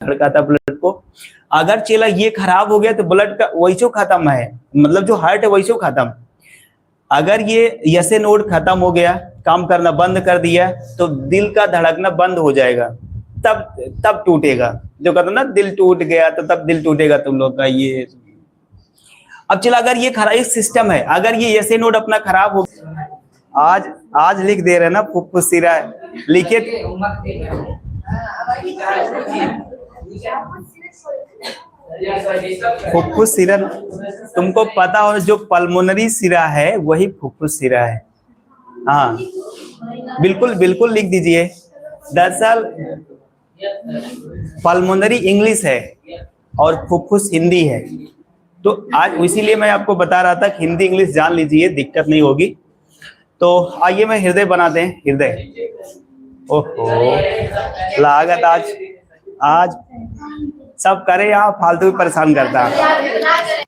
धड़काता blood को। अगर चला ये खराब हो गया तो ब्लड का वैसो खत्म है, मतलब जो हार्ट है वैसो खत्म। अगर ये यसे नोड खत्म हो गया, काम करना बंद कर दिया, तो दिल का धड़कना बंद हो जाएगा, तब तब टूटेगा। जो कहते ना दिल टूट गया, तो तब दिल टूटेगा तुम लोग का ये। अब चला अगर ये खराब, एक सिस्टम है, अगर ये यसे नोड अपना खराब हो, आज आज लिख दे रहे हैं ना फुफ्फुस सिरा लिखे। फुफ्फुस सिरा तुमको पता हो, जो पल्मोनरी सिरा है वही फुफ्फुस सिरा है। हाँ बिल्कुल बिल्कुल लिख दीजिए। दरअसल पल्मोनरी इंग्लिश है और फुफ्फुस हिंदी है, तो आज इसीलिए मैं आपको बता रहा था कि हिंदी इंग्लिश जान लीजिए, दिक्कत नहीं होगी। तो आइए मैं हृदय बनाते हैं, हृदय। ओहो, लागत आज आज सब करे यहाँ फालतू परेशान करता है।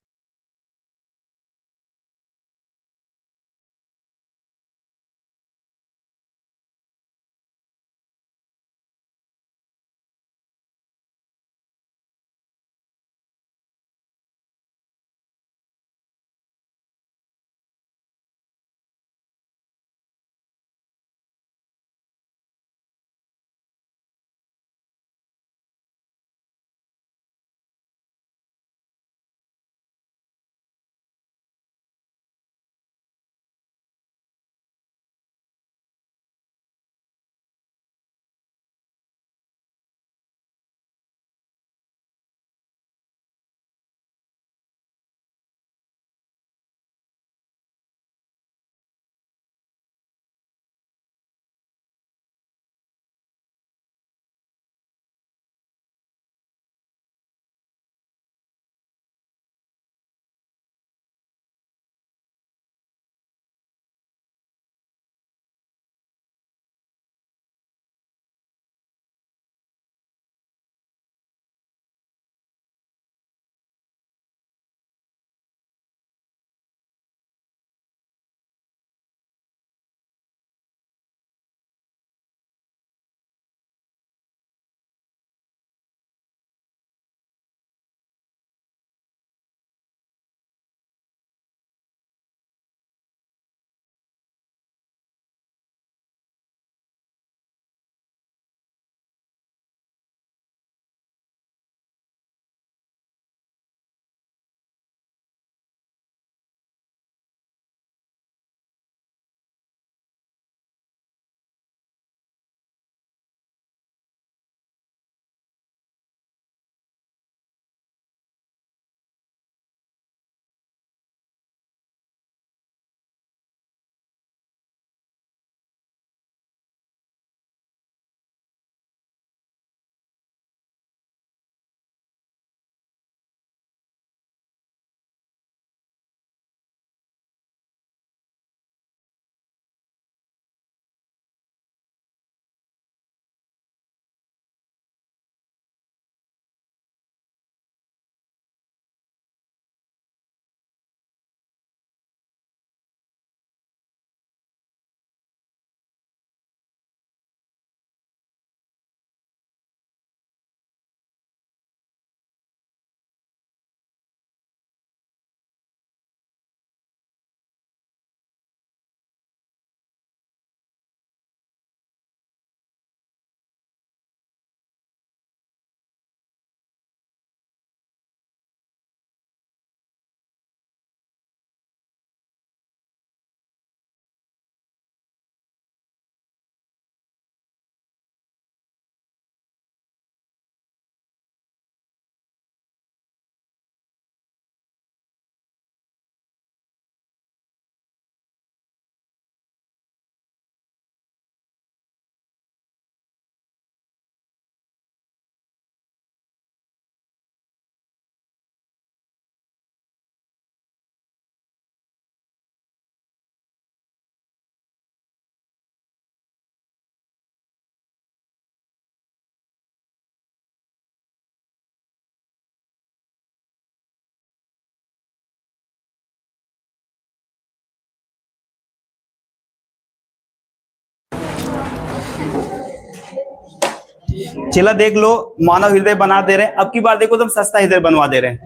चला देख लो, मानव हृदय बना दे रहे हैं। अब की बार देखो तुम सस्ता हृदय बनवा दे रहे हैं।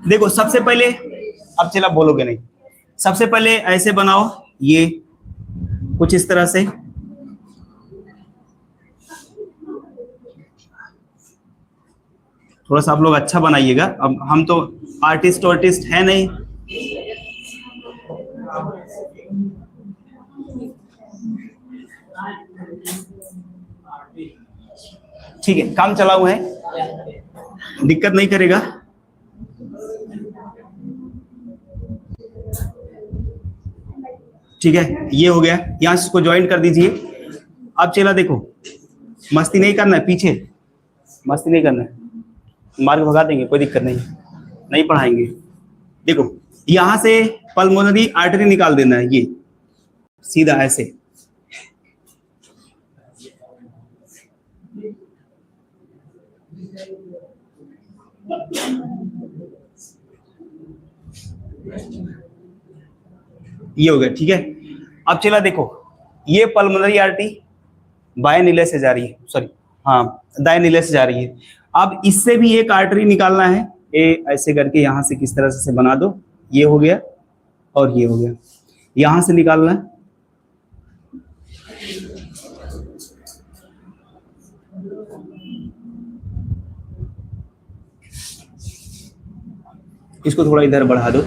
देखो सबसे पहले, अब चला बोलोगे नहीं, सबसे पहले ऐसे बनाओ, ये कुछ इस तरह से, थोड़ा सा आप लोग अच्छा बनाइएगा। अब हम तो आर्टिस्ट है नहीं। ठीक है, काम चला हुआ है, दिक्कत नहीं करेगा। ठीक है, ये हो गया, यहां से इसको ज्वाइन कर दीजिए। अब चला देखो, मस्ती नहीं करना है, पीछे मस्ती नहीं करना है, मार्क भगा देंगे, कोई दिक्कत नहीं, नहीं पढ़ाएंगे। देखो यहां से पल्मोनरी आर्टरी निकाल देना है, ये सीधा ऐसे। ये हो गया, ठीक है। अब चला देखो, ये पल्मोनरी आर्टरी बाएं नीले से जा रही है, सॉरी हाँ दाएं नीले से जा रही है। अब इससे भी एक आर्टरी निकालना है, ये ऐसे करके यहां से किस तरह से बना दो, ये हो गया और ये हो गया, यहां से निकालना है। इसको थोड़ा इधर बढ़ा दो।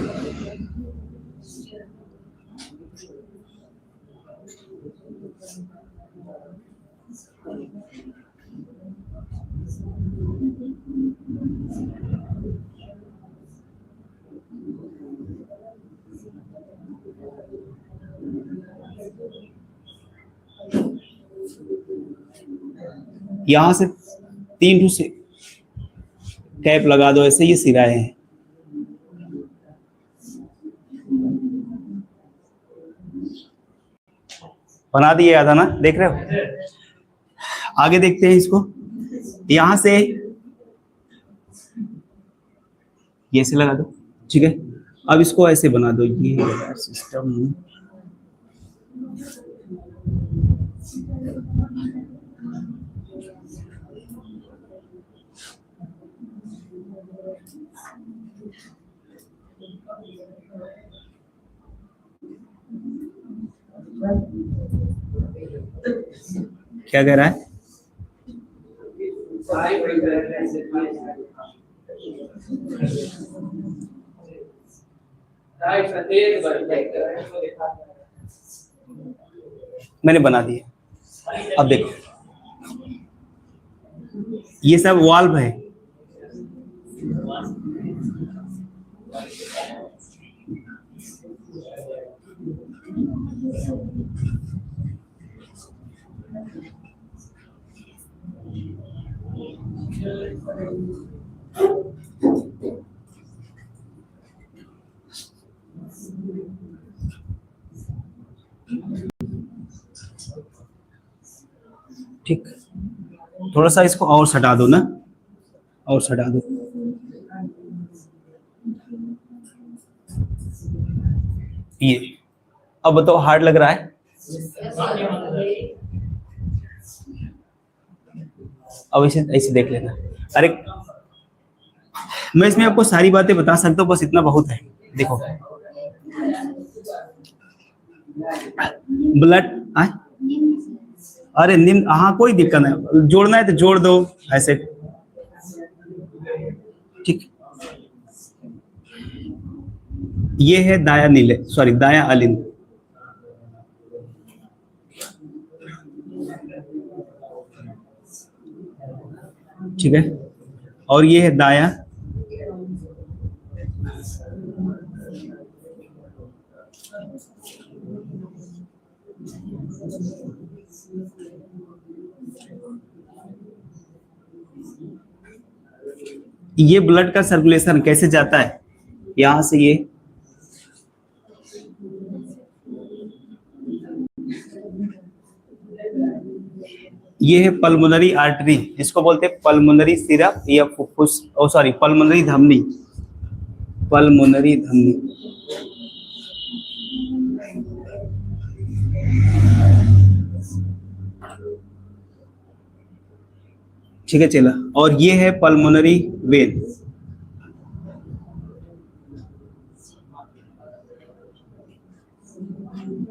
यहां से 3 से कैप लगा दो ऐसे, ये सिराए हैं। बना दिए आधा ना, देख रहे हो। आगे देखते हैं इसको, यहां से ये ऐसे लगा दो, ठीक है। अब इसको ऐसे बना दो, ये सिस्टम। क्या कह रहा है? मैंने बना दिया। अब देखो, ये सब वाल्व है, ठीक। थोड़ा सा इसको और सटा दो ना, और सटा दो। ये अब बताओ, हार्ड लग रहा है? अब ऐसे ऐसे देख लेना। अरे मैं इसमें आपको सारी बातें बता सकता हूँ, बस इतना बहुत है। देखो ब्लड, अरे निम्न, हाँ कोई दिक्कत नहीं, जोड़ना है तो जोड़ दो ऐसे, ठीक। ये है दाया नीले, सॉरी दाया अलिंद, ठीक है। और ये है दाया ये ब्लड का सर्कुलेशन कैसे जाता है, यहां से ये है पल्मोनरी आर्टरी, जिसको बोलते हैं पल्मोनरी सिरा या फुफ्फुस, ओ सॉरी पल्मोनरी धमनी, पल्मोनरी धमनी। ठीक है चला, और ये है पल्मोनरी वेन।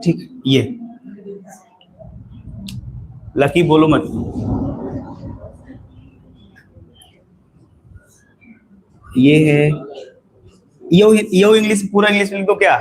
ठीक, ये लकी बोलो मत। ये है, यो इंग्लिश, पूरा इंग्लिश में लिख दो क्या?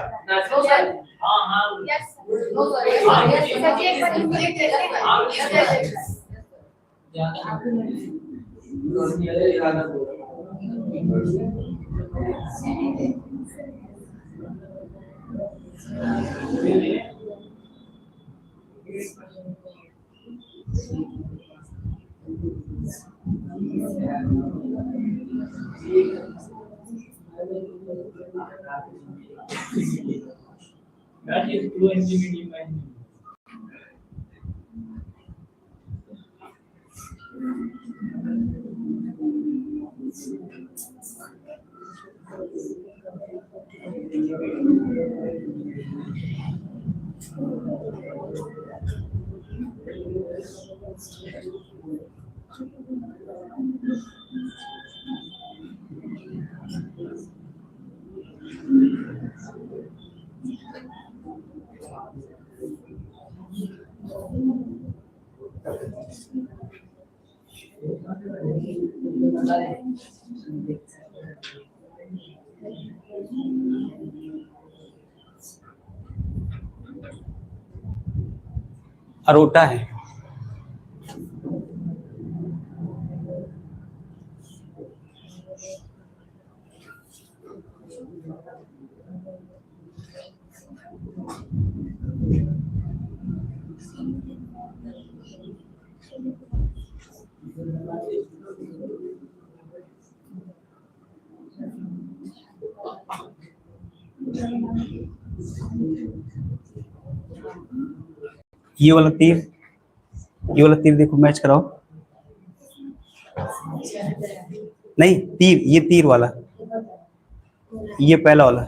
That is true in the medium line. Aorta है। ये वाला तीर, ये वाला तीर देखो, मैच कराओ। नहीं, तीर, ये तीर वाला, ये पहला वाला।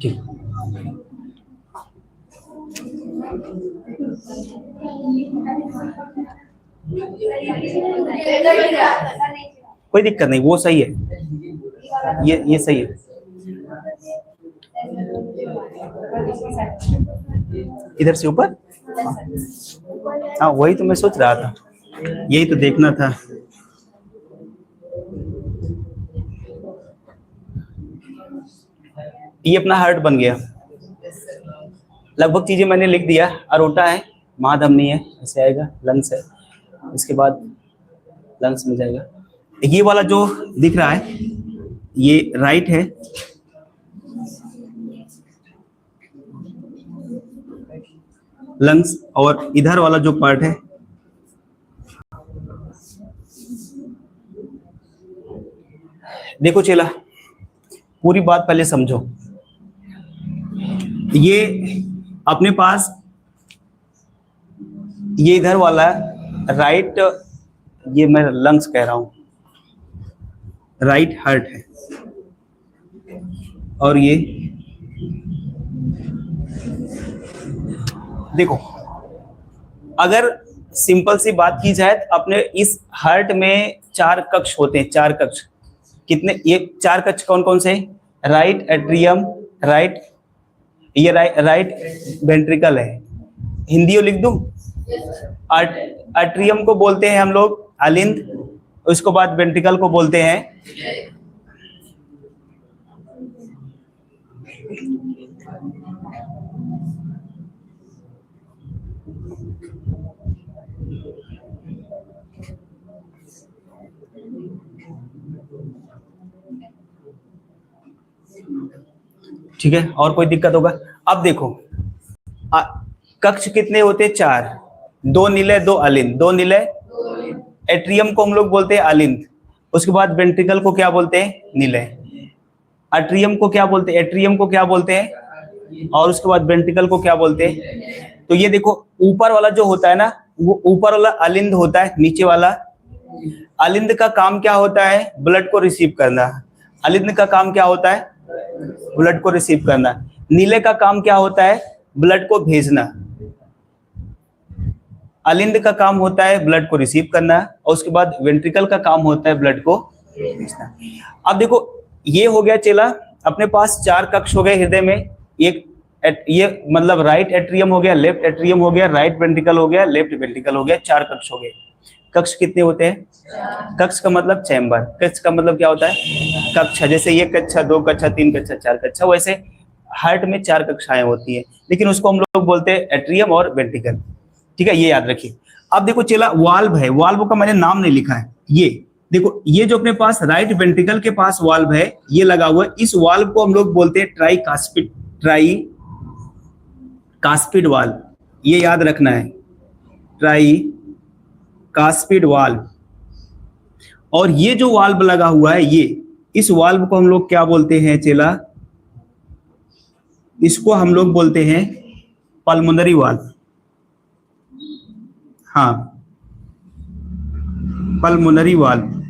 ठीक, कोई दिक्कत नहीं, वो सही है, ये सही है। इधर से ऊपर, हाँ वही तो मैं सोच रहा था, यही तो देखना था। ये अपना हार्ट बन गया, लगभग चीजें मैंने लिख दिया। अरोटा है, महाधमनी है, ऐसे आएगा, लंग्स है, इसके बाद लंग्स में जाएगा। ये वाला जो दिख रहा है ये राइट है, लंग्स, और इधर वाला जो पार्ट है देखो चला, पूरी बात पहले समझो। ये अपने पास ये इधर वाला राइट, ये मैं लंग्स कह रहा हूं, राइट हार्ट है, और ये देखो, अगर सिंपल सी बात की जाए तो अपने इस हार्ट में 4 कक्ष होते हैं, 4 कक्ष। कितने? ये 4 कक्ष कौन कौन से? राइट एट्रियम, राइट, ये राइट वेंट्रिकल है, हिंदी लिख दूं? एट्रियम को बोलते हैं हम लोग अलिंद, उसके बाद वेंट्रिकल को बोलते हैं ठीक है। और कोई दिक्कत होगा? अब देखो कक्ष कितने होते हैं? 4, 2 निलय 2 अलिंद, 2 निलय। एट्रियम को हम लोग बोलते हैं अलिंद, उसके बाद वेंट्रिकल को क्या बोलते हैं? निलय। एट्रियम को क्या बोलते हैं? एट्रियम को क्या बोलते हैं? और उसके बाद वेंट्रिकल को क्या बोलते हैं? तो ये देखो, ऊपर वाला जो होता है ना, वो ऊपर वाला अलिंद होता है, नीचे वाला अलिंद का काम क्या होता है? ब्लड को रिसीव करना। अलिंद का काम क्या होता है? ब्लड को रिसीव करना। नीले का काम क्या होता है? ब्लड को भेजना। अलिंद का काम होता है ब्लड को रिसीव करना, और उसके बाद वेंट्रिकल का काम होता है ब्लड को भेजना। अब देखो ये हो गया चेला, अपने पास 4 कक्ष हो गए हृदय में। एक ये मतलब राइट एट्रियम हो गया, लेफ्ट एट्रियम हो गया, राइट वेंट्रिकल हो गया, लेफ्ट वेंट्रिकल हो गया, 4 कक्ष हो गए। कक्ष कितने होते हैं? कक्ष का मतलब चैम्बर, कक्ष का मतलब क्या होता है? कक्षा। जैसे ये कक्षा, 2 कक्षा, 3 कक्षा, 4 कक्षा, वैसे हार्ट में 4 कक्षाएं होती है, लेकिन उसको हम लोग बोलते हैं एट्रियम और वेंट्रिकल। ठीक है, ये याद रखिए। अब देखो चला वाल्व है, वाल्व का मैंने नाम नहीं लिखा है। ये देखो, ये जो अपने पास राइट वेंट्रिकल के पास वाल्व है, ये लगा हुआ है, इस वाल्व को हम लोग बोलते हैं ट्राई कास्पिड वाल्व। ये याद रखना है, ट्राई कास्पिड वाल्व। और ये जो वाल्व लगा हुआ है, ये इस वाल्व को हम लोग क्या बोलते हैं चेला? इसको हम लोग बोलते हैं पल्मोनरी वाल्व। हाँ, पल्मोनरी वाल्व।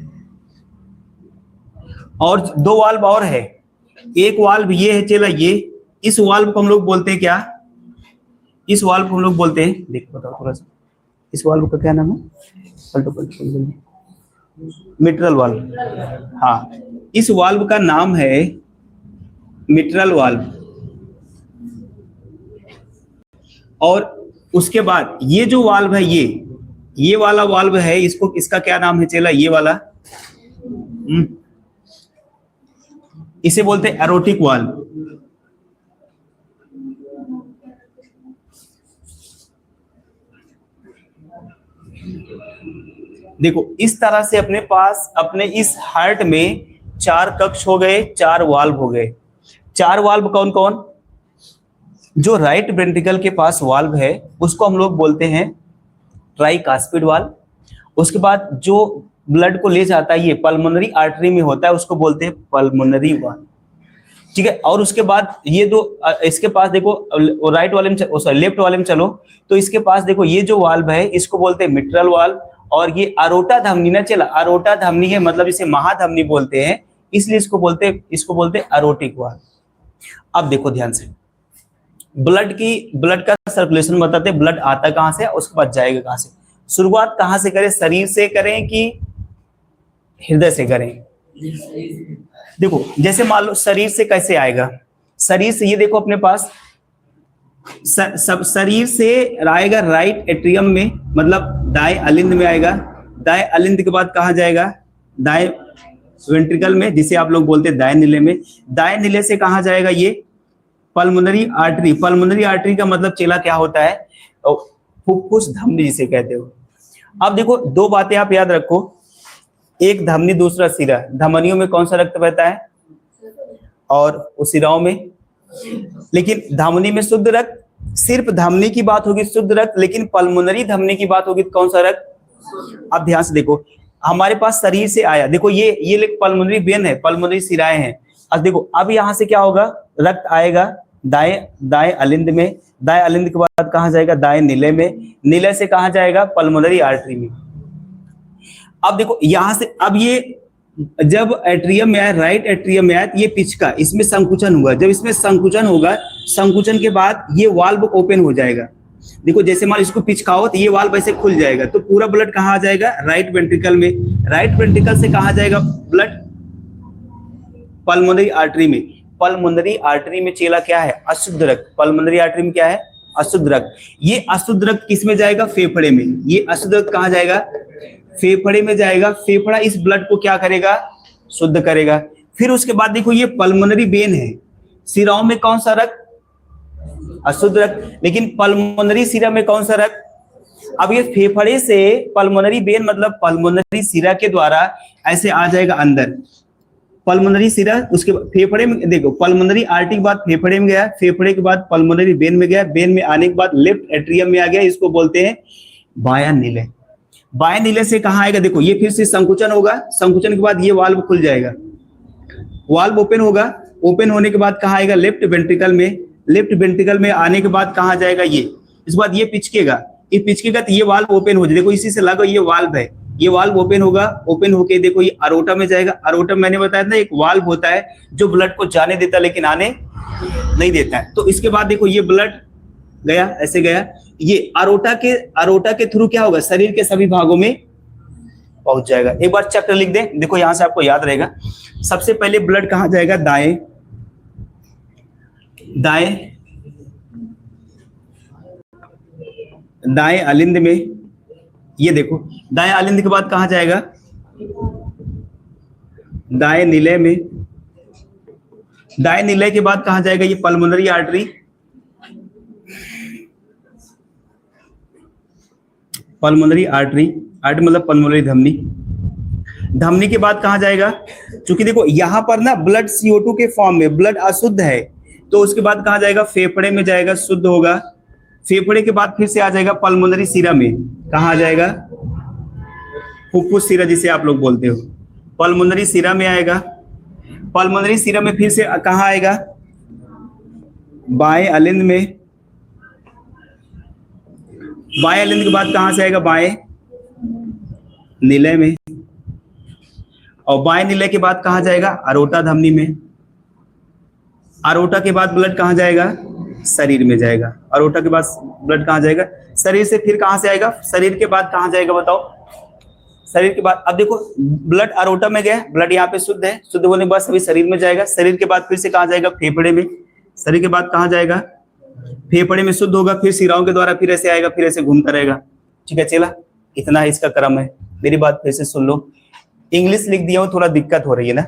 और 2 वाल्व और है। एक वाल्व ये है चेला, ये इस वाल्व को हम लोग बोलते हैं क्या? इस वाल्व को हम लोग बोलते हैं, देखो बताओ थोड़ा सा, इस वाल्व का क्या नाम है? Mitral valve. हाँ, इस वाल्व का नाम है मिट्रल वाल्व। और उसके बाद ये जो वाल्व है, ये वाला वाल्व है, इसको, इसका क्या नाम है चेला? ये वाला इसे बोलते हैं एरोटिक वाल्व। देखो इस तरह से अपने पास अपने इस हार्ट में 4 कक्ष हो गए, 4 वाल्व हो गए। 4 वाल्व कौन कौन? जो राइट वेंट्रिकल के पास वाल्व है उसको हम लोग बोलते हैं ट्राइकास्पिड वाल्व। उसके बाद जो ब्लड को ले जाता है, ये पल्मोनरी आर्टरी में होता है, उसको बोलते हैं पल्मोनरी वाल्व। ठीक है, और उसके बाद ये दो, इसके पास देखो राइट वाले में, सॉरी लेफ्ट वाले में चलो, तो इसके पास देखो ये जो वाल्व है इसको बोलते हैं मिट्रल वाल्व। और ये अरोटा धमनी ना चला, अरोटा धमनी है, मतलब इसे महाधमनी बोलते हैं, इसलिए इसको बोलते हैं अरोटिक वाल्व। अब देखो ध्यान से, ब्लड का सर्कुलेशन बताते हैं, ब्लड आता कहां से, उसके बाद जाएगा कहां से। शुरुआत कहां से करें? शरीर से करें कि हृदय से करें? देखो जैसे मान लो शरीर से कैसे आएगा? शरीर से ये देखो अपने पास सब शरीर से आएगा राइट एट्रियम में, मतलब दाएं अलिंद में आएगा। दाएं अलिंद के बाद कहां जाएगा? दाएं वेंट्रिकल में, जिसे आप लोग बोलते हैं दाएं नीले में। दाएं नीले से कहां जाएगा? ये पल्मोनरी आर्टरी। पल्मोनरी आर्टरी का मतलब चेला क्या होता है? फुफ्फुस धमनी जिसे कहते हो। अब देखो 2 बातें आप याद रखो, एक धमनी दूसरा सिरा। धमनियों में कौन सा रक्त बहता है? और उस सिराओं में? लेकिन धमनी में शुद्ध रक्त, सिर्फ धमनी की बात होगी शुद्ध रक्त, लेकिन पल्मोनरी धमनी की बात होगी तो कौन सा रक्त? अब ध्यान से देखो, हमारे पास शरीर से आया, देखो ये पल्मोनरी वेन है, पल्मोनरी सिराएं हैं। अब देखो अब यहां से क्या होगा? रक्त आएगा दाएं अलिंद में, दाएं अलिंद के बाद कहां जाएगा? दाएं नीले में, नीले से कहां जाएगा? पल्मोनरी आर्टरी में। अब देखो यहां से, अब ये जब एट्रियम में आया, राइट एट्रियम में आया, तो ये पिचका, इसमें संकुचन हुआ। जब इसमें संकुचन होगा, संकुचन के बाद ये वाल्व ओपन हो जाएगा। देखो जैसे मान इसको पिचकाओ तो ये वाल्व ऐसे खुल जाएगा, तो पूरा ब्लड कहां आ जाएगा? राइट वेंट्रिकल में। राइट वेंट्रिकल से कहां जाएगा ब्लड? पल्मोनरी आर्टरी में। पल्मोनरी आर्टरी में चेला क्या है? अशुद्ध रक्त। पल्मोनरी आर्टरी में क्या है? अशुद्ध रक्त। ये अशुद्ध रक्त किस में जाएगा? फेफड़े में। ये अशुद्ध रक्त कहां जाएगा? फेफड़े में जाएगा। फेफड़ा इस ब्लड को क्या करेगा? शुद्ध करेगा। फिर उसके बाद देखो ये पल्मोनरी वेन है, सिराओं में कौन सा रक्त? अशुद्ध रक्त। लेकिन पल्मोनरी सिरा में कौन सा रक्त? अब ये फेफड़े से पल्मोनरी वेन मतलब पल्मोनरी सिरा के द्वारा ऐसे आ जाएगा अंदर। पल्मोनरी सिरा, उसके फेफड़े में देखो, पल्मोनरी आर्टरी के बाद फेफड़े में गया, फेफड़े के बाद पल्मोनरी वेन में गया, वेन में आने के बाद लेफ्ट एट्रियम में आ गया, इसको बोलते हैं बायां नीले। बाएं नीले से कहां आएगा? देखो ये फिर से संकुचन होगा, संकुचन के बाद ये वाल्व खुल जाएगा, वाल्व ओपन होगा, ओपन होने के बाद कहां आएगा? लेफ्ट वेंट्रिकल में। लेफ्ट वेंट्रिकल में आने के बाद कहां जाएगा? ये, इसके बाद ये पिचकेगा, ये पिचकेगा तो ये वाल्व ओपन हो जाएगा। देखो इसी से लगा ये वाल्व है, ये वाल्व ओपन होगा, ओपन होके देखो ये अरोटा में जाएगा। अरोटा मैंने बताया था एक वाल्व होता है जो ब्लड को जाने देता लेकिन आने नहीं देता है। तो इसके बाद देखो ये ब्लड गया, ऐसे गया, ये अरोटा के थ्रू क्या होगा, शरीर के सभी भागों में पहुंच जाएगा। एक बार चक्र लिख दें, देखो यहां से आपको याद रहेगा। सबसे पहले ब्लड कहां जाएगा, दाएं दाएं अलिंद में। ये देखो दाएं अलिंद के बाद कहां जाएगा, दाएं निलय में। दाएं निलय के बाद कहां जाएगा, ये पल्मोनरी आर्टरी। पल्मोनरी आर्टरी मतलब पल्मोनरी धमनी। धमनी के बाद कहां जाएगा, क्योंकि देखो यहां पर ना ब्लड CO2 के फॉर्म में, ब्लड अशुद्ध है, तो उसके बाद कहां जाएगा, फेफड़े में जाएगा, शुद्ध होगा। फेफड़े के बाद फिर से आ जाएगा पल्मोनरी सिरा में। कहां आ जाएगा, फुफ्फुस सिरा जिसे आप लोग बोलते हो, पल्मोनरी सिरा में आएगा। पल्मोनरी सिरा में फिर से कहां आएगा, बाएं अलिंद में। बाएं अलिंद के बाद कहां से आएगा, बाएं निलय में। और बाएं निलय के बाद कहां जाएगा, अरोटा धमनी में। अरोटा के बाद ब्लड कहां जाएगा, शरीर में जाएगा। अरोटा के बाद ब्लड कहां जाएगा, शरीर से। फिर कहां से आएगा, शरीर के बाद कहां जाएगा बताओ, शरीर के बाद। अब देखो ब्लड अरोटा में गया, ब्लड यहाँ पे शुद्ध है, शुद्ध होने के बाद सभी शरीर में जाएगा। शरीर के बाद फिर से कहां जाएगा, फेफड़े में। शरीर के बाद कहां जाएगा, फेफड़े में शुद्ध होगा, फिर सिराओं के द्वारा फिर ऐसे आएगा, फिर ऐसे घूमता रहेगा। ठीक है चला, इतना है इसका क्रम है। मेरी बात फिर से सुन लो। इंग्लिश लिख दिया हूं, थोड़ा दिक्कत हो रही है ना,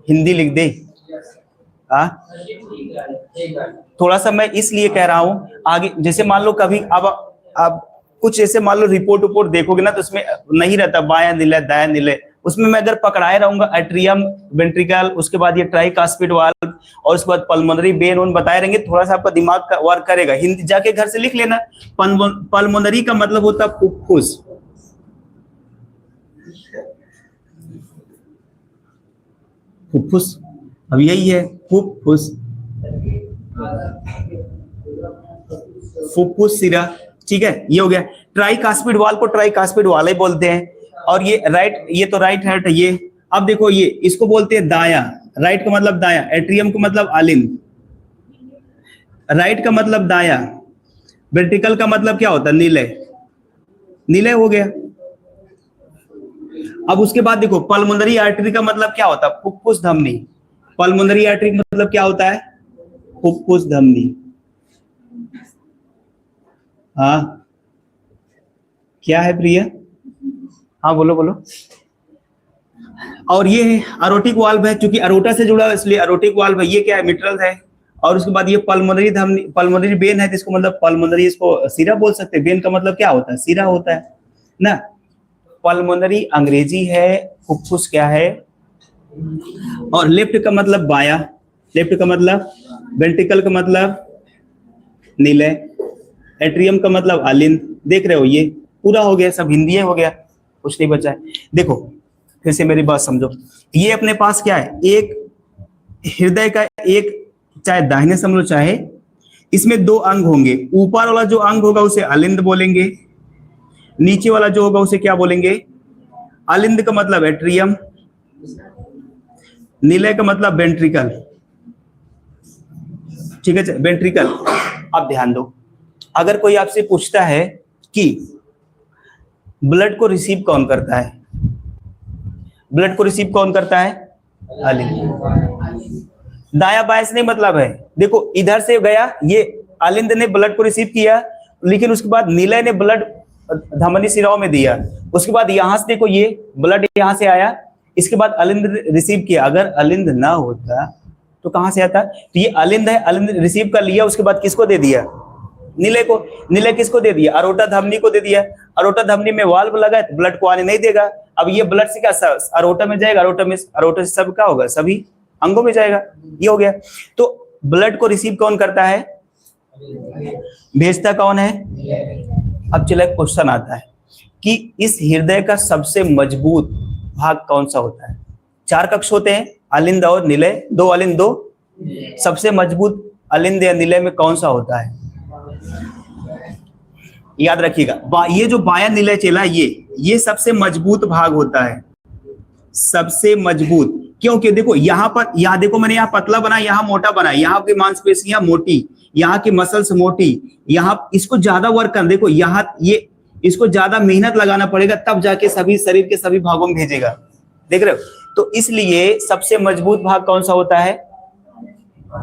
हिंदी लिख दे। थोड़ा सा मैं इसलिए कह रहा हूं, आगे जैसे मान लो कभी अब कुछ ऐसे मान लो रिपोर्ट देखोगे ना, तो उसमें नहीं रहता बायां निलय दायां निलय। उसमें मैं अगर पकड़ाए रहूंगा एट्रियम वेंट्रिकल, उसके बाद ये ट्राइकास्पिड वाल्व, और उसके बाद पल्मोनरी वेन उन बताए रहेंगे, थोड़ा सा आपका दिमाग का वर्क करेगा। हिंदी जाके घर से लिख लेना। पल्मोनरी का मतलब होता है फुफ्फुस। फुफ्फुस अब यही है, फुफ्फुस, फुफ्फुस सिरा। ठीक है, ये हो गया। ट्राइकास्पिड वाल को ट्राइकास्पिड वाल ही बोलते हैं। और ये राइट, ये तो राइट हार्ट है ये। अब देखो ये इसको बोलते हैं दाया। राइट का मतलब दाया, एट्रियम का मतलब अलिंद, राइट का मतलब दाया, वेंट्रिकल का मतलब क्या होता है, निलय। निलय हो गया। अब उसके बाद देखो पल्मोनरी आर्टरी का मतलब क्या होता है, फुफ्फुस धमनी। पल्मोनरी आर्टरी मतलब क्या होता है, फुफ्फुस धमनी। हाँ क्या है प्रिया, हाँ बोलो बोलो। और ये अरोटिक वाल्व है, क्योंकि अरोटा से जुड़ा है इसलिए अरोटिक वाल्व है। ये क्या है, मिट्रल है। और उसके बाद ये पल्मोनरी धमनी, पल्मोनरी वेन है, जिसको मतलब पल्मोनरी, इसको सिरा बोल सकते हैं। वेन का मतलब क्या होता है, सिरा होता है ना। पल्मोनरी अंग्रेजी है, फुफ्फुस क्या है। और लेफ्ट का मतलब बाया, लेफ्ट का मतलब वेंट्रिकल का मतलब निलय, एट्रियम का मतलब अलिंद। देख रहे हो, ये पूरा हो गया, सब हिंदी हो गया, कुछ नहीं बचा है। देखो फिर से मेरी बात समझो। ये अपने पास क्या है, एक हृदय का एक, चाहे दाहिने समझ लो चाहे, इसमें दो अंग होंगे। ऊपर वाला जो अंग होगा उसे अलिंद बोलेंगे, नीचे वाला जो होगा उसे क्या बोलेंगे, अलिंद का मतलब एट्रियम, निलय का मतलब वेंट्रिकल। ठीक है, वेंट्रिकल। अब ध्यान दो, अगर कोई आपसे पूछता है कि ब्लड को रिसीव कौन करता है, ब्लड को रिसीव कौन करता है, अलिंद। दाया बाया से नहीं मतलब है। देखो इधर से गया, ये अलिंद ने ब्लड को रिसीव किया, लेकिन उसके बाद निलय ने ब्लड धमनी सिराओं में दिया। उसके बाद यहां से देखो ये ब्लड यहां से आया, इसके बाद अलिंद रिसीव किया। अगर अलिंद ना होता तो कहां से आता, तो ये अलिंद है, अलिंद रिसीव कर लिया, उसके बाद किसको दे दिया, निलय को। निलय किसको दे दिया, अरोटा धमनी को दे दिया। अरोटा धमनी में वाल्व लगा है तो ब्लड को आने नहीं देगा। अब ये ब्लड से क्या अरोटा में जाएगा, अरोटा से सब क्या होगा, सभी अंगों में जाएगा। ये हो गया। तो ब्लड को रिसीव कौन करता है, भेजता कौन है। अब चलो एक क्वेश्चन आता है कि इस हृदय का सबसे मजबूत भाग कौन सा होता है। चार कक्ष होते हैं, अलिंद और निलय, दो अलिंद दो। सबसे मजबूत अलिंद या निलय में कौन सा होता है, याद रखिएगा। ये जो बाया निलय चला, ये सबसे मजबूत भाग होता है, सबसे मजबूत। क्योंकि देखो यहाँ पर, यहाँ देखो मैंने यहाँ पतला बनाया, यहाँ मोटा बनाया, यहाँ की मांसपेशियां मोटी, यहाँ की मसल्स मोटी, यहाँ इसको ज्यादा वर्क कर, देखो यहाँ ये इसको ज्यादा मेहनत लगाना पड़ेगा तब जाके सभी शरीर के सभी भागों में भेजेगा, देख रहे हो। तो इसलिए सबसे मजबूत भाग कौन सा होता है?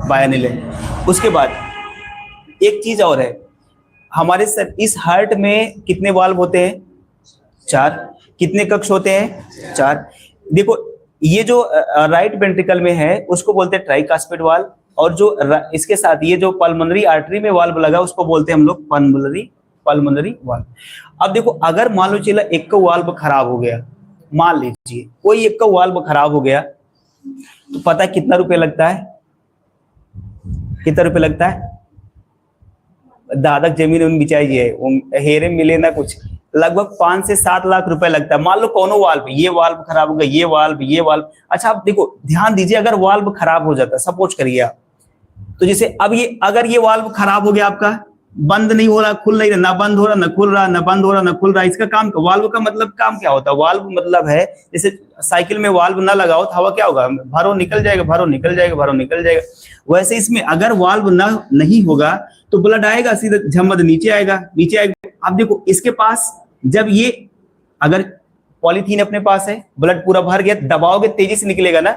बायां लेग। उसके बाद एक चीज और है, हमारे सर इस हार्ट में कितने वाल्व होते हैं? 4। कितने कक्ष होते हैं? 4। देखो ये जो राइट वेंट्रिकल में है उसको बोलते हैं ट्राइकास्पिड वाल्व, और जो इसके साथ ये जो पल्मोनरी आर्टरी में वाल्व लगा उसको बोलते हैं हम लोग पल्मोनरी वाल्व। अब देखो अगर मान लो चला एक का वाल्व खराब हो गया, मान लीजिए कोई एक का वाल्व खराब हो गया, तो पता है कितना रुपए लगता है? कितना रुपए लगता है? दादक जमीन उन बिचाइए, हेरे मिले ना कुछ, लगभग 5 से 7 लाख रुपए लगता है। मान लो कोनो वाल्व, ये वाल्व खराब हो गया, ये वाल्व। अच्छा आप देखो ध्यान दीजिए, अगर वाल्व खराब हो जाता, सपोज करिए आप, तो जैसे अब ये अगर ये वाल्व खराब हो गया, आपका बंद नहीं हो रहा, खुल नहीं रहा, ना बंद हो रहा, ना खुल रहा, ना बंद हो रहा, ना खुल रहा, इसका काम, वाल्व का मतलब काम क्या होता है? वाल्व मतलब है जैसे साइकिल में वाल्व ना लगाओ तो हवा क्या होगा? भरो निकल जाएगा, भरो निकल जाएगा, भरो निकल जाएगा। वैसे इसमें अगर वाल्व ना नहीं होगा तो ब्लड आएगा सीधा झमद नीचे आएगा, नीचे आएगा। अब देखो इसके पास जब ये अगर पॉलीथीन अपने पास है, ब्लड पूरा भर गया, दबाओगे तेजी से निकलेगा ना।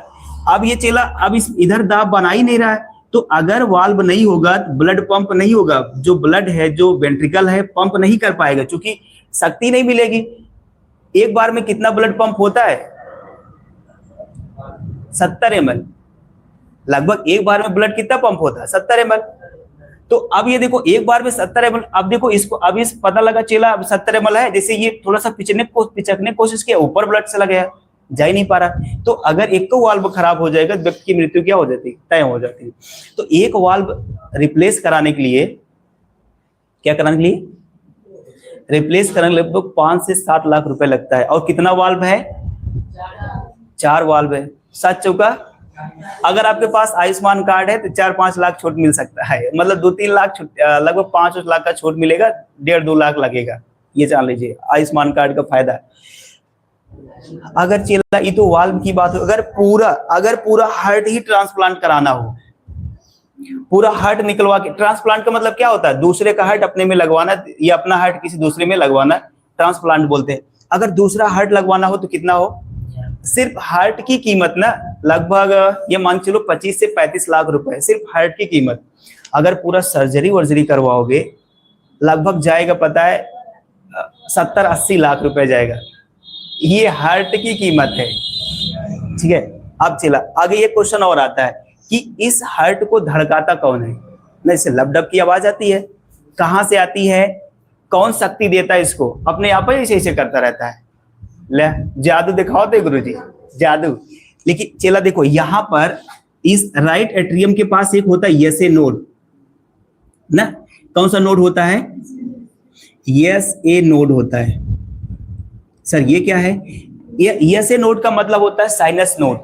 अब ये चला, अब इस इधर दाब बना ही नहीं रहा है, तो अगर वाल्व नहीं होगा तो ब्लड पंप नहीं होगा, जो ब्लड है, जो वेंट्रिकल है, पंप नहीं कर पाएगा, क्योंकि शक्ति नहीं मिलेगी। एक बार में कितना ब्लड पंप होता है? 70 ml। लगभग एक बार में ब्लड कितना पंप होता है? 70 ml। तो अब ये देखो एक बार में 70 ml, अब देखो इसको, अब इस पता लगा चला अब 70 ml है, जैसे ये थोड़ा सा पिचकने कोशिश किया, ऊपर ब्लड चला गया, जा ही नहीं पा रहा। तो अगर एक को वाल्व खराब हो जाएगा, व्यक्ति की मृत्यु क्या हो जाती है? तय हो जाती है। तो एक वाल्व रिप्लेस कराने के लिए, क्या कराने के लिए? रिप्लेस कराने के लिए लगभग 5 से 7 लाख रुपए लगता है। और कितना वाल्व है? 4 वाल्व है। 7 चौका, अगर आपके पास आयुष्मान कार्ड है तो 4-5 लाख छूट मिल सकता है, मतलब 2-3 लाख, लगभग 5 लाख का छूट मिलेगा, 1.5-2 लाख लगेगा, ये जान लीजिए आयुष्मान कार्ड का फायदा। अगर चला, ये तो वाल्व की बात हो, अगर पूरा हार्ट ही ट्रांसप्लांट कराना हो, पूरा हार्ट निकलवा के, ट्रांसप्लांट का मतलब क्या होता है? दूसरे का हार्ट अपने में लगवाना या अपना हार्ट किसी दूसरे में लगवाना, ट्रांसप्लांट बोलते हैं। अगर दूसरा हार्ट लगवाना हो तो कितना हो? सिर्फ हार्ट की कीमत ना लगभग ये मान चलो 25 से 35 लाख रुपए, सिर्फ हार्ट की कीमत। अगर पूरा सर्जरी करवाओगे लगभग जाएगा, पता है 70-80 लाख रुपए जाएगा, ये हार्ट की कीमत है, ठीक है। अब चला आगे, ये क्वेश्चन और आता है कि इस हार्ट को धड़काता कौन है? ना इससे लपडप की आवाज आती है, कहां से आती है? कौन शक्ति देता है इसको? अपने आप ही ऐसे करता रहता है। ले जादू दिखाओ तो गुरुजी, जादू। लेकिन चला देखो यहां पर इस राइट एट्रियम के पास एक होता है यसे नोड ना, कौन सा नोड होता है? यस ए नोड होता है। सर ये क्या है? यस ए नोड का मतलब होता है sinus node.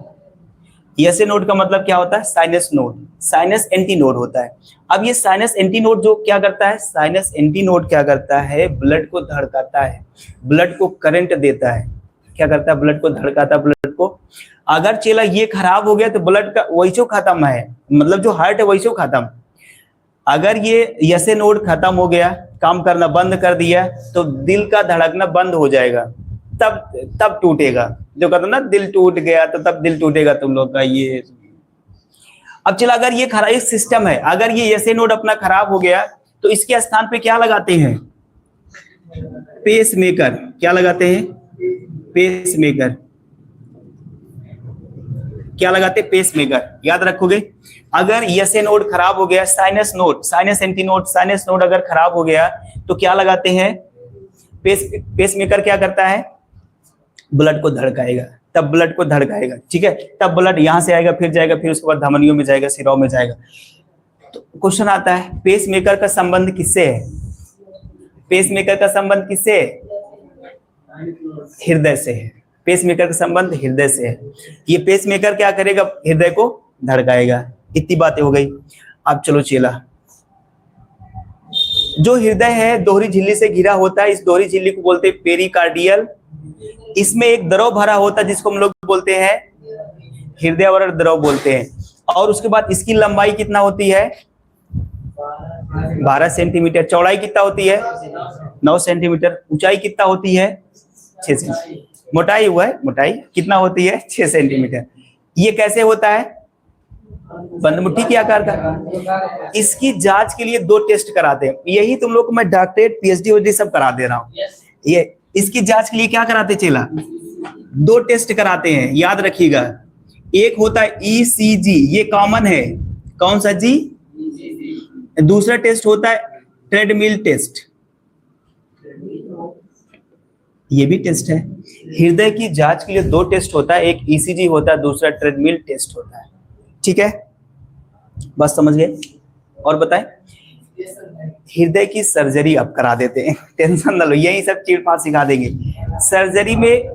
Yes A node का मतलब क्या होता है? Sinus node, sinus anti node होता है। अब ये साइनस एंटी नोड जो क्या करता है? साइनस एंटी नोड क्या करता है? ब्लड को धड़काता है, ब्लड को करंट देता है। क्या करता है? ब्लड को धड़काता है, ब्लड को। अगर चला ये खराब हो गया तो ब्लड का वैसो खत्म है, मतलब जो हार्ट है वैसो खत्म। अगर ये यस ए नोड खत्म हो गया, काम करना बंद कर दिया, तो दिल का धड़कना बंद हो जाएगा, तब टूटेगा। जो कहते ना दिल टूट गया, तो तब दिल टूटेगा तुम लोग का ये। अब चला अगर ये खराब सिस्टम है, अगर ये यस ए नोड अपना खराब हो गया तो इसके स्थान पे क्या लगाते हैं? Pacemaker. क्या लगाते हैं? Pacemaker. क्या लगाते? Pacemaker. याद रखोगे, अगर यस ए नोड खराब हो गया, sinus node, sinus anti node, sinus node अगर खराब हो गया तो क्या लगाते हैं? Pacemaker. क्या करता है? ब्लड को धड़काएगा, तब ब्लड को धड़काएगा, ठीक है। तब ब्लड यहां से आएगा, फिर जाएगा, फिर उसके बाद धमनियों में जाएगा, सिराओं में जाएगा। तो क्वेश्चन आता है, पेस मेकर का संबंध किससे है? पेस मेकर का संबंध किससे है? हृदय से है। पेस मेकर का संबंध हृदय से है। ये पेस मेकर क्या करेगा? हृदय को धड़काएगा। इतनी बातें हो गई। अब चलो चेला, जो हृदय है दोहरी झिल्ली से घिरा होता है, इस दोहरी झिल्ली को बोलते हैं पेरिकार्डियल। इसमें एक द्रव भरा होता है जिसको हम लोग बोलते हैं हृदयावरण द्रव बोलते हैं। और उसके बाद इसकी लंबाई कितना होती है? 12 सेंटीमीटर। चौड़ाई कितना होती है? 9 सेंटीमीटर। ऊंचाई कितना होती है? 6 सेंटीमीटर। मोटाई हुआ है, मोटाई कितना होती है? 6 सेंटीमीटर। ये कैसे होता है? बंद मुट्ठी के आकार का। इसकी जांच के लिए 2 टेस्ट कराते हैं। यही तुम लोग को मैं डॉक्टरेट पीएचडी वोडी सब करा दे रहा हूँ। ये इसकी जांच के लिए क्या कराते चेला? 2 टेस्ट कराते हैं, याद रखिएगा। एक होता है ईसीजी, ये कॉमन है। कौन सा जी? दूसरा टेस्ट होता है ट्रेडमिल टेस्ट, ये भी टेस्ट है। हृदय की जांच के लिए 2 टेस्ट होता है, एक ईसीजी होता है, दूसरा ट्रेडमिल टेस्ट होता है। ठीक है, बस समझ गए? और बताएं, हृदय की सर्जरी अब करा देते हैं, टेंशन ना लो, यही सब चीड़-फाड़ सिखा देंगे। सर्जरी में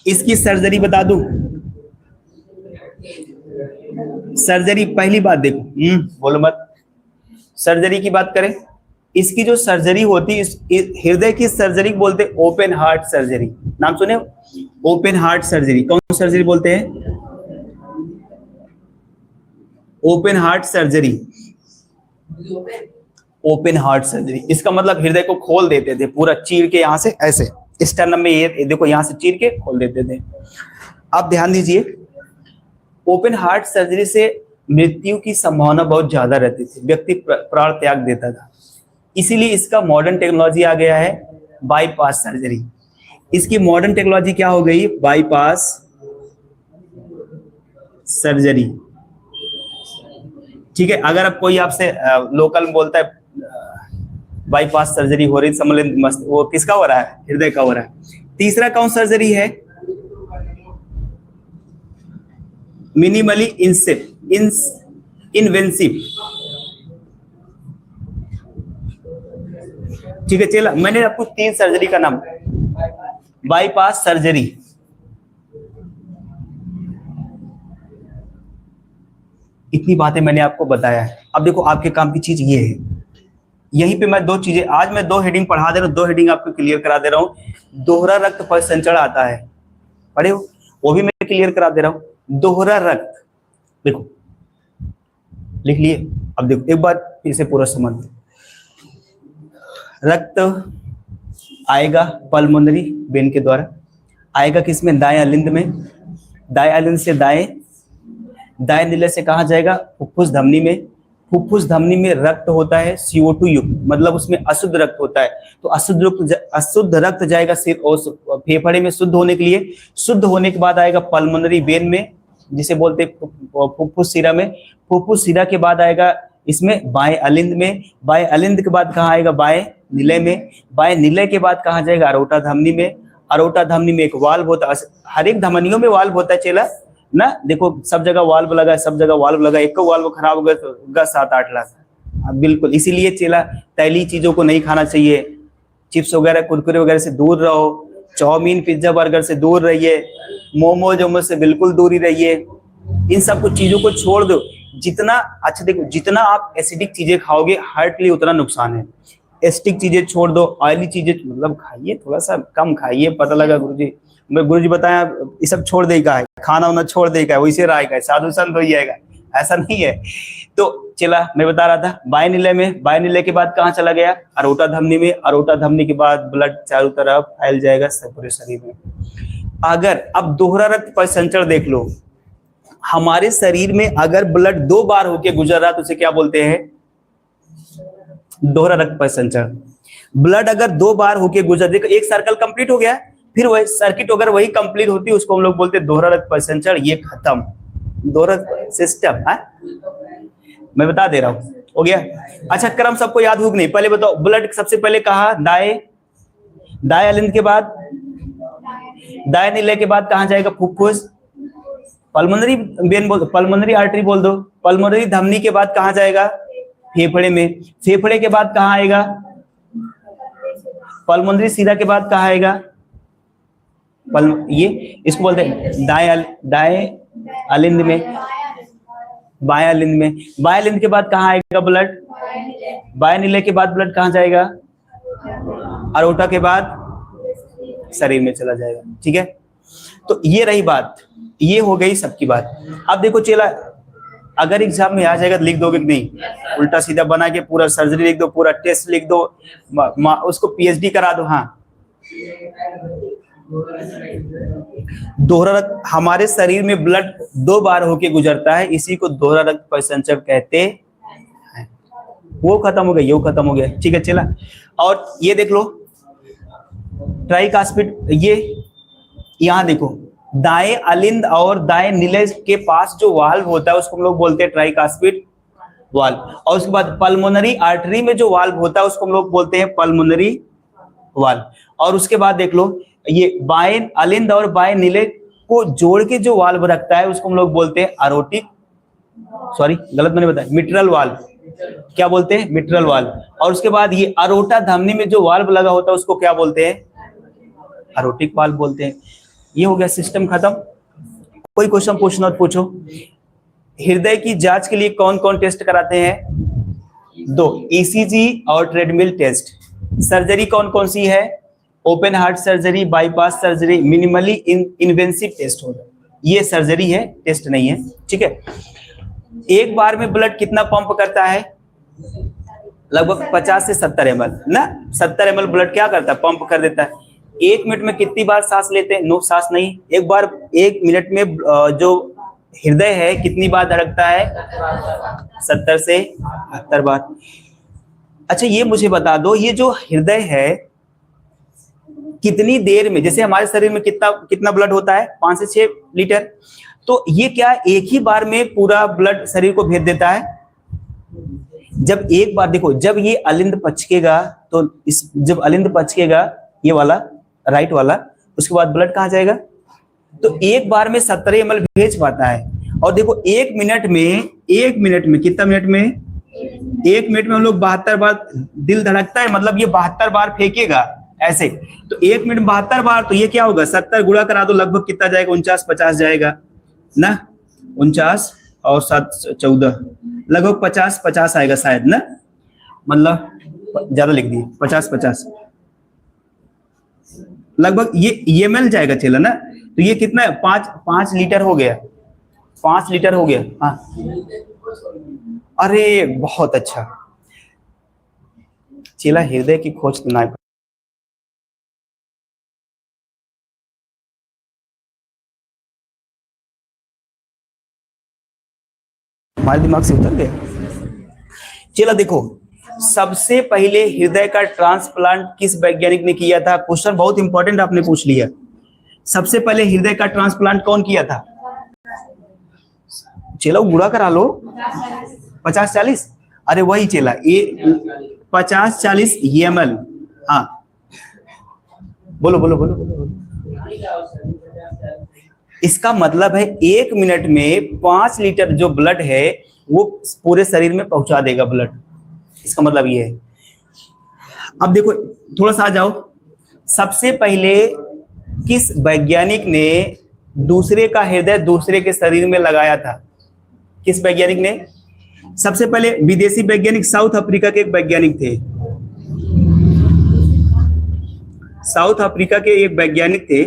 इसकी सर्जरी बता दूं। सर्जरी पहली बात देखो, बोलो मत। सर्जरी की बात करें, इसकी जो सर्जरी होती है, हृदय की सर्जरी बोलते हैं ओपन हार्ट सर्जरी। नाम सुने? Open heart surgery. कौन सर्जरी बोलते हैं? Open heart surgery. Open heart surgery इसका मतलब हृदय को खोल देते थे, पूरा चीर के, यहां से ऐसे स्टर्नम में, ये देखो यहां से चीर के खोल देते थे। अब ध्यान दीजिए, ओपन हार्ट सर्जरी से मृत्यु की संभावना बहुत ज्यादा रहती थी, व्यक्ति प्राण त्याग देता था। इसीलिए इसका मॉडर्न टेक्नोलॉजी आ गया है, बाईपास सर्जरी। इसकी मॉडर्न टेक्नोलॉजी क्या हो गई? Bypass surgery. ठीक है, अगर अब कोई आपसे लोकल में बोलता है बाईपास सर्जरी हो रही, समझ लें मस्त, वो किसका हो रहा है? हृदय का हो रहा है। तीसरा कौन सर्जरी है? Minimally invasive. ठीक है, चला, मैंने आपको 3 सर्जरी का नाम, बाईपास सर्जरी, इतनी बातें मैंने आपको बताया है। अब देखो, आपके काम की चीज ये है, यहीं पे मैं 2 चीजें, आज मैं 2 हेडिंग पढ़ा दे रहा हूँ, 2 हेडिंग आपको क्लियर करा दे रहा हूँ। दोहरा रक्त परिसंचरण आता है, पढ़े हो? वो भी मैं क्लियर करा दे रहा हूँ। दोहरा रक्त, देखो लिख लिए। अब देखो एक बार फिर से पूरा समझ, रक्त आएगा पल्मोनरी वेन के द्वारा, आएगा किसमें? दाएं अलिंद में। दाएं अलिंद से दाएं नीले से कहा जाएगा? फुफ्फुस धमनी में। फुफ्फुस धमनी में रक्त होता है CO2 युक्त, मतलब उसमें अशुद्ध रक्त होता है। तो अशुद्ध रक्त जाएगा सिर और फेफड़े में शुद्ध होने के लिए। शुद्ध होने के बाद आएगा पल्मोनरी वेन में, जिसे बोलते हैं फुफ्फुस शिरा में। फुफ्फुस शिरा के बाद आएगा इसमें बाएं अलिंद में। बाएं अलिंद के बाद कहाँ आएगा? बाएं निलय में। बाएं निलय के बाद कहाँ जाएगा? अरोटा धमनी में। अरोटा धमनी में एक वाल्व होता है, हर एक धमनियों में वाल्व होता है चेला ना। देखो सब जगह वाल्व लगा है, सब जगह वाल्व लगा, एक को वाल्व खराब हो गया तो 7-8 लाख। बिल्कुल, इसीलिए चेला तैली चीजों को नहीं खाना चाहिए। चिप्स वगैरह, कुरकुरे वगैरह से दूर रहो, चाउमीन पिज्जा बर्गर से दूर रहिए, मोमोज वोमोज से बिल्कुल दूरी रहिए। इन सब कुछ चीजों को छोड़ दो। जितना, अच्छा देखो, जितना आप एसिडिक चीजें खाओगे हार्ट के लिए उतना नुकसान है। एसिडिक चीजें छोड़ दो, ऑयली चीजें मतलब खाइए, थोड़ा सा कम खाइए। पता लगा गुरुजी बताया ये सब छोड़ देगा, खाना वाना छोड़ देगा, वैसे रहेगा, साधु संत हो जाएगा, ऐसा नहीं है। तो चला, मैं बता रहा था बाएं निलय में। बाएं निलय के बाद कहाँ चला गया? अरोटा धमनी में। अरोटा धमनी के बाद ब्लड चारों तरफ फैल जाएगा पूरे शरीर में। अगर अब दोहरा रक्त परिसंचरण देख लो, हमारे शरीर में अगर ब्लड 2 बार होके गुजर रहा तो उसे क्या बोलते हैं? दोहरा रक्त परिसंचरण। ब्लड अगर 2 बार होके गुजर, देखो एक सर्कल कंप्लीट हो गया, फिर वही सर्किट अगर वही कंप्लीट होती है, उसको हम लोग बोलते हैं दोहरा रक्त परिसंचरण। ये खत्म, दोहरा सिस्टम है। मैं बता दे रहा हूं, हो गया। अच्छा, क्रम सबको याद होगा नहीं? पहले बताओ, ब्लड सबसे पहले कहा? दाएं अलिंद के बाद दाएं निलय के बाद कहां जाएगा? फुफ्फुस। पल्मोनरी वेन बोल दो, पल्मोनरी आर्टरी बोल दो। पल्मोनरी धमनी के बाद कहां जाएगा? फेफड़े में। फेफड़े के बाद कहां आएगा? पल्मोनरी शिरा के बाद कहां आएगा? ये इसको बोलते हैं दाएं अलिंद में, बाएं अलिंद में। बाएं अलिंद के बाद कहां आएगा ब्लड? बाएं निलय के बाद ब्लड कहां जाएगा? अरोटा के बाद शरीर में चला जाएगा। ठीक है, तो ये रही बात। ये हो गई सबकी बात। अब देखो चेला, अगर एग्जाम में आ जाएगा तो लिख दोगे कि नहीं? उल्टा सीधा बना के पूरा सर्जरी लिख दो, पूरा टेस्ट लिख दो, उसको पीएचडी करा दो। हाँ, दोहरा रक्त, हमारे शरीर में ब्लड 2 बार होके गुजरता है, इसी को दोहरा रक्त परिसंचय कहते हैं। वो खत्म हो गया, ये खत्म हो गया। ठीक है चला, और ये देख लो ट्राइकास्पिड, ये यहां देखो दाएं अलिंद और दाएं निलय के पास जो वाल्व होता है उसको हम लोग बोलते हैं ट्राइकास्पिड वाल्व। और उसके बाद पल्मोनरी आर्टरी में जो वाल्व होता है उसको हम लोग बोलते हैं पल्मोनरी वाल्व। और उसके बाद देख लो ये बाएं अलिंद और बाएं निलय को जोड़ के जो वाल्व रखता है उसको हम लोग बोलते हैं अरोटिक, सॉरी गलत मैंने बताया, मिट्रल वाल्व। क्या बोलते हैं? Mitral valve. और उसके बाद ये अरोटा धमनी में जो वाल्व लगा होता है उसको क्या बोलते हैं? अरोटिक वाल्व बोलते हैं। ये हो गया सिस्टम खत्म। कोई क्वेश्चन पूछना तो पूछो। हृदय की जांच के लिए कौन कौन टेस्ट कराते हैं? 2, ईसीजी और ट्रेडमिल टेस्ट। सर्जरी कौन कौन सी है? Open heart surgery, bypass surgery, minimally invasive test होगा। ये सर्जरी है, टेस्ट नहीं है। ठीक है, एक बार में ब्लड कितना पंप करता है? लगभग 50 से 70 ml ना, 70 ml ब्लड क्या करता है? पंप कर देता है। 1 मिनट में कितनी बार सांस लेते हैं? नो, सांस नहीं। एक बार 1 मिनट में जो हृदय है कितनी बार धड़कता है? 70 से 78 बार। अच्छा ये मुझे बता दो, ये जो हृदय है कितनी देर में, जैसे हमारे शरीर में कितना ब्लड होता है? 5 से 6 लीटर। तो ये क्या एक ही बार में पूरा ब्लड शरीर को भेज देता है? जब एक बार देखो, जब ये अलिंद पचकेगा तो जब अलिंद पचकेगा ये वाला राइट वाला, उसके बाद ब्लड कहाँ जाएगा? तो एक बार में 70 ml भेज पाता है। और देखो 1 मिनट में कितना मिनट में? 1 मिनट में हम लोग 72 बार दिल धड़कता है, मतलब ये 72 बार फेंकेगा ऐसे। तो 1 मिनट में 72 बार, तो ये क्या होगा? 70 गुणा करा दो, लगभग कितना जाएगा? 49-50 जाएगा ना। 49 और 7 14, लगभग 50 आएगा शायद ना, मतलब ज्यादा लिख दिए, 50 लगभग ये मिल जाएगा चला ना। तो ये कितना है? 5 लीटर हो गया, 5 लीटर हो गया। हाँ, अरे बहुत अच्छा चला, हृदय की खोज तो ना हमारे दिमाग से उतर गया। चला देखो, सबसे पहले हृदय का ट्रांसप्लांट किस वैज्ञानिक ने किया था? क्वेश्चन बहुत इंपॉर्टेंट आपने पूछ लिया। सबसे पहले हृदय का ट्रांसप्लांट कौन किया था? चलो गुणा करा लो, 50-40, अरे वही चला, ये 50-40 ml। हाँ बोलो बोलो बोलो बोलो। इसका मतलब है 1 मिनट में 5 लीटर जो ब्लड है वो पूरे शरीर में पहुंचा देगा ब्लड। इसका मतलब ये है। अब देखो थोड़ा सा आ जाओ, सबसे पहले किस वैज्ञानिक ने दूसरे का हृदय दूसरे के शरीर में लगाया था? किस वैज्ञानिक ने? सबसे पहले विदेशी वैज्ञानिक, साउथ अफ्रीका के एक वैज्ञानिक थे। साउथ अफ्रीका के एक वैज्ञानिक थे,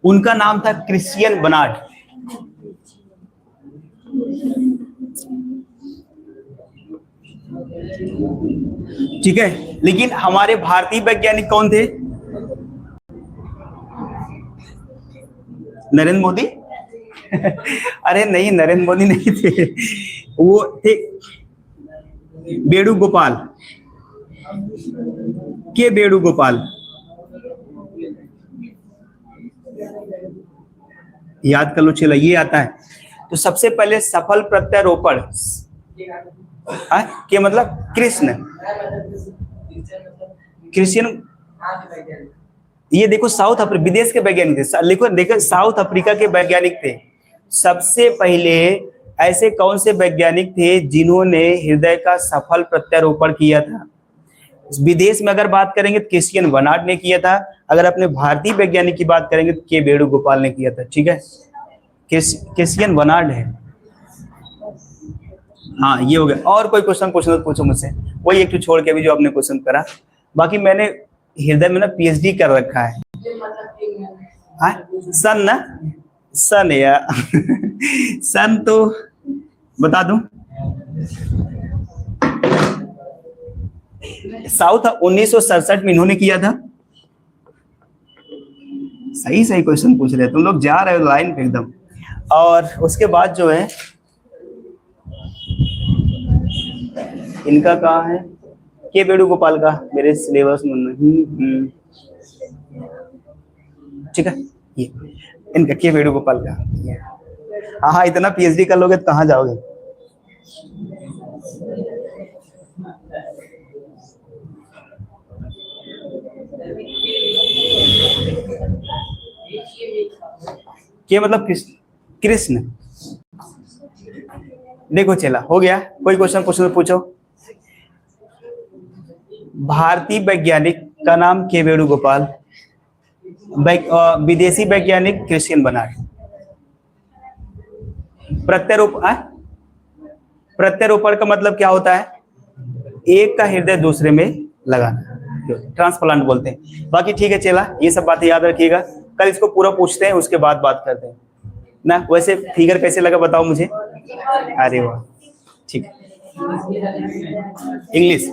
उनका नाम था क्रिश्चियन बर्नार्ड। ठीक है, लेकिन हमारे भारतीय वैज्ञानिक कौन थे? नरेंद्र मोदी? अरे नहीं, नरेंद्र मोदी नहीं थे, वो थे वेणुगोपाल के वेणुगोपाल। याद कर लो चलो, ये आता है। तो सबसे पहले सफल प्रत्यारोपण के मतलब क्रिश्चियन, ये देखो साउथ अफ्रीका, विदेश के वैज्ञानिक थे। देखो साउथ अफ्रीका के वैज्ञानिक थे। सबसे पहले ऐसे कौन से वैज्ञानिक थे जिन्होंने हृदय का सफल प्रत्यारोपण किया था? विदेश में अगर बात करेंगे तो क्रिश्चियन बर्नार्ड ने किया था। अगर अपने भारतीय वैज्ञानिक की बात करेंगे तो के वेणुगोपाल ने किया था। ठीक है, क्रिश्चियन बर्नार्ड है। हाँ ये हो गया। और कोई क्वेश्चन पूछना तो पूछो मुझसे, वही एक छोड़ के भी जो आपने क्वेश्चन करा। बाकी मैंने हृदय में ना पीएचडी कर रखा है। हाँ सन ना, सन या सन तो बता दूं, साउथ 1967 में इन्होंने किया था। सही सही क्वेश्चन पूछ रहे हैं तुम लोग, जा रहे हो लाइन पे एकदम। और उसके बाद जो है इनका कहाँ है, के वेणुगोपाल का मेरे सिलेबस में नहीं। ठीक है, ये इनका के वेणुगोपाल का। हाँ इतना पीएचडी कर लोगे तो कहाँ जाओगे। के मतलब कृष्ण, कृष्ण। देखो चला हो गया, कोई क्वेश्चन पूछो तो पूछो। भारतीय वैज्ञानिक का नाम के वेणुगोपाल, विदेशी वैज्ञानिक क्रिश्चियन बर्नार्ड। प्रत्यारोपण का मतलब क्या होता है, एक का हृदय दूसरे में लगाना, ट्रांसप्लांट बोलते हैं। बाकी ठीक है चला, ये सब बातें याद रखिएगा, कल इसको पूरा पूछते हैं उसके बाद बात करते हैं ना। वैसे फिगर कैसे लगा बताओ मुझे। अरे वाह ठीक है। इंग्लिश